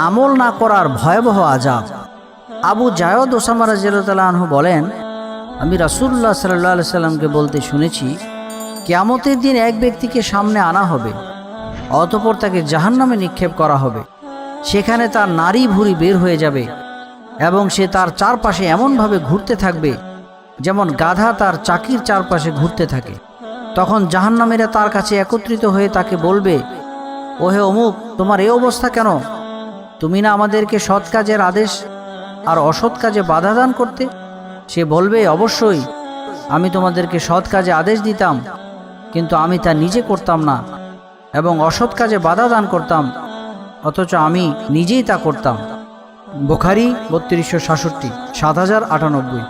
আমল না করার ভয়াবহ আযাব। আবু জায়দ ওসামা রাদিয়াল্লাহু আনহু বলেন, আমি রাসূলুল্লাহ সাল্লাল্লাহু আলাইহি সাল্লামকে বলতে শুনেছি, কিয়ামতের দিন এক ব্যক্তিকে সামনে আনা হবে, অতঃপর তাকে জাহান্নামে নিক্ষেপ করা হবে। সেখানে তার নারী ভুঁড়ি বের হয়ে যাবে এবং সে তার চারপাশে এমনভাবে ঘুরতে থাকবে যেমন গাধা তার চাকির চারপাশে ঘুরতে থাকে। তখন জাহান্নামীরা তার কাছে একত্রিত হয়ে তাকে বলবে, ওহে অমুক, তোমার এই অবস্থা কেন? তুমি না আমাদেরকে সৎ কাজের আদেশ আর অসৎ কাজে বাধা দান করতে? সে বলবে, অবশ্যই আমি তোমাদেরকে সৎ কাজে আদেশ দিতাম, কিন্তু আমি তা নিজে করতাম না, এবং অসৎ কাজে বাধা দান করতাম, অথচ আমি নিজেই তা করতাম। বুখারী ৩২৬৭, ৭০৯৮।